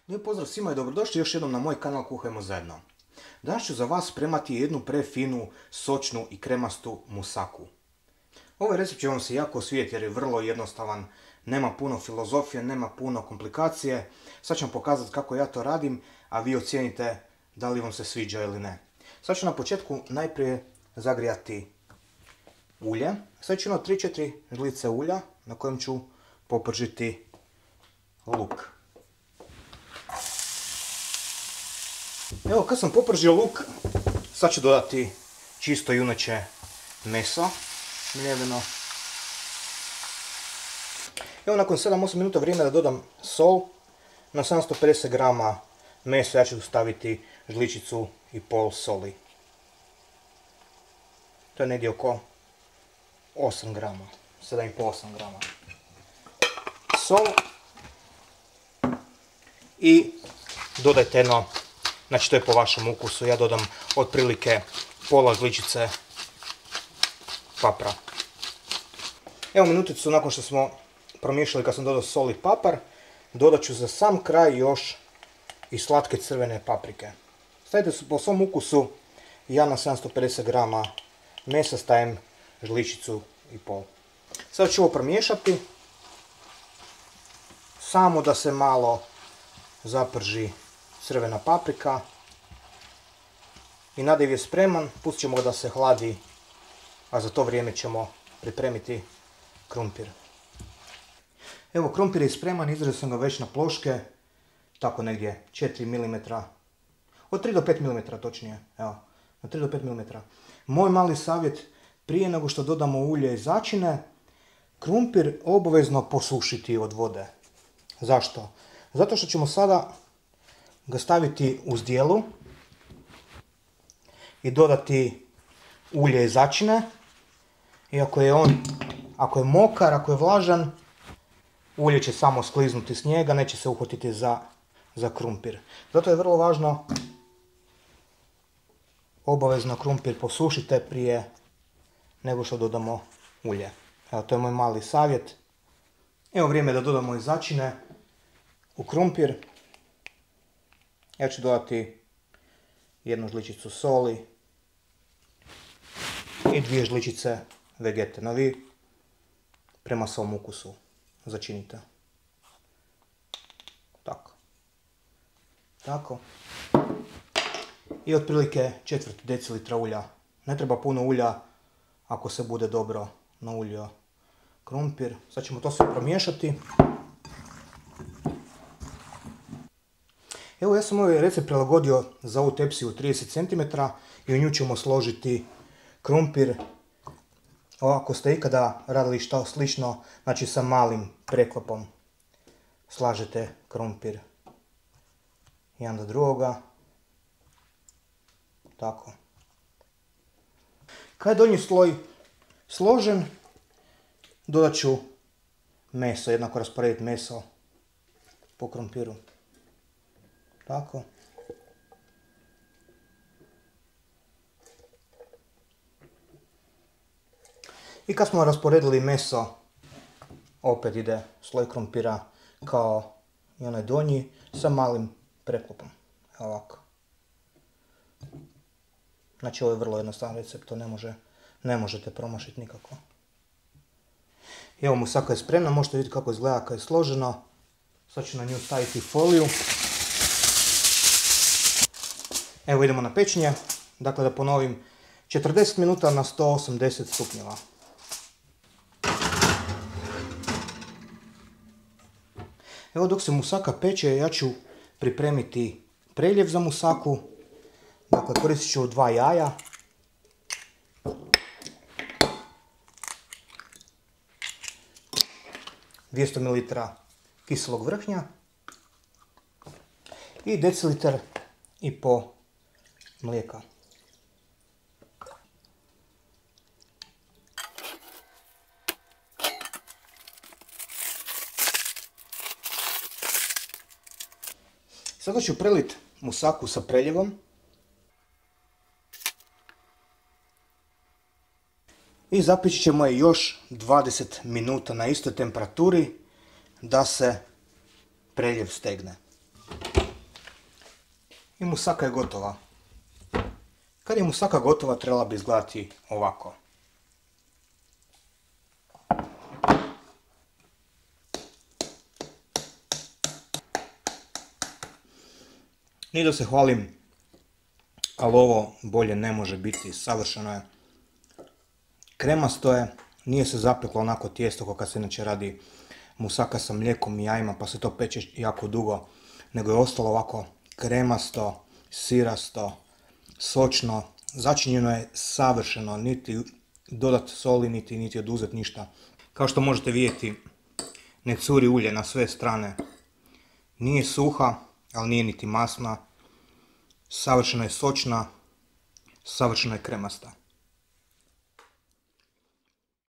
Lijep pozdrav svima i dobrodošli još jednom na moj kanal Kuhajmo zajedno. Danas ću za vas spremati jednu prefinu, sočnu i kremastu musaku. Ovaj recept će vam se jako svidjeti jer je vrlo jednostavan, nema puno filozofije, nema puno komplikacije. Sad ću vam pokazati kako ja to radim, a vi ocijenite da li vam se sviđa ili ne. Sad ću na početku najprije zagrijati ulje. Sad ću imati 3-4 žlice ulja na kojem ću popržiti luk. Evo, kad sam popržio luk, sad ću dodati čisto juneće meso, mljeveno. Evo, nakon 7-8 minuta vrijeme da dodam sol. Na 750 grama mesa ja ću staviti žličicu i pol soli. To je negdje oko 8 grama, 7,5-8 grama. Sol i dodajte jedno, znači to je po vašem ukusu, ja dodam otprilike pola žličice papra. Evo minuticu nakon što smo promiješali, kad sam dodao sol i papar, dodat ću za sam kraj još i slatke crvene paprike. Stavite su po svom ukusu, ja na 750 grama mesa stavim žličicu i pol. Sad ću ovo promiješati, samo da se malo zaprži crvena paprika i nadiv je spreman, pustit ćemo ga da se hladi, a za to vrijeme ćemo pripremiti krumpir. Evo, krumpir je spreman, izrezao sam ga već na ploške, tako negdje 4 mm, od 3 do 5 mm točnije, evo, na 3 do 5 mm. Moj mali savjet, prije nego što dodamo ulje i začine, krumpir obavezno posušiti od vode. Zašto? Zato što ćemo sada ga staviti u zdjelu i dodati ulje i začine. I ako je mokar, ako je vlažan, ulje će samo skliznuti s njega, neće se uhvatiti za krumpir. Zato je vrlo važno, obavezno krumpir posušite prije nego što dodamo ulje. Evo, to je moj mali savjet. Evo, vrijeme da dodamo i začine u krumpir. Ja ću dodati jednu žličicu soli i 2 žličice vegete. No, vi prema svom ukusu začinite. Tako. I otprilike 1/4 decilitra ulja. Ne treba puno ulja ako se bude dobro nauljio krumpir. Sad ćemo to sve promiješati. Evo, ja sam ovaj recept prilagodio za ovu tepsiju 30 cm i u nju ćemo složiti krumpir. Ako ste ikada radili što slično, znači sa malim preklopom, slažete krumpir jedan do drugoga. Tako. Kad je donji sloj složen, dodat ću meso, jednako rasporediti meso po krumpiru. Tako. I kad smo rasporedili meso, opet ide sloj krumpira kao i onaj donji sa malim preklopom. Ovako. Znači, ovo je vrlo jednostavan recept, to ne možete promašiti nikako. Evo, musaka je spremna, možete vidjeti kako izgleda kad je složeno. Sad ću na nju staviti foliju. Evo, idemo na pečenje. Dakle, da ponovim, 40 minuta na 180 stupnjeva. Evo, dok se musaka peče, ja ću pripremiti preljev za musaku. Dakle, koristit ću 2 jaja. ...200 ml kiselog vrhnja i decilitar i po mlijeka. Sada ću preliti musaku sa preljevom i zapeći ćemo je još 20 minuta na istoj temperaturi da se preljev stegne. I musaka je gotova. Kad je musaka gotova, trebala bi izgledati ovako. Nije da se hvalim, ali ovo bolje ne može biti, savršeno je. Kremasto je, nije se zapeklo onako tijesto kao kad se inače radi musaka sa mlijekom i jajima pa se to peče jako dugo, nego je ostalo ovako kremasto, sirasto, sočno, začinjeno je savršeno, niti dodat soli, niti oduzet ništa. Kao što možete vidjeti, ne curi ulje na sve strane. Nije suha, ali nije niti masna. Savršeno je sočna, savršeno je kremasta.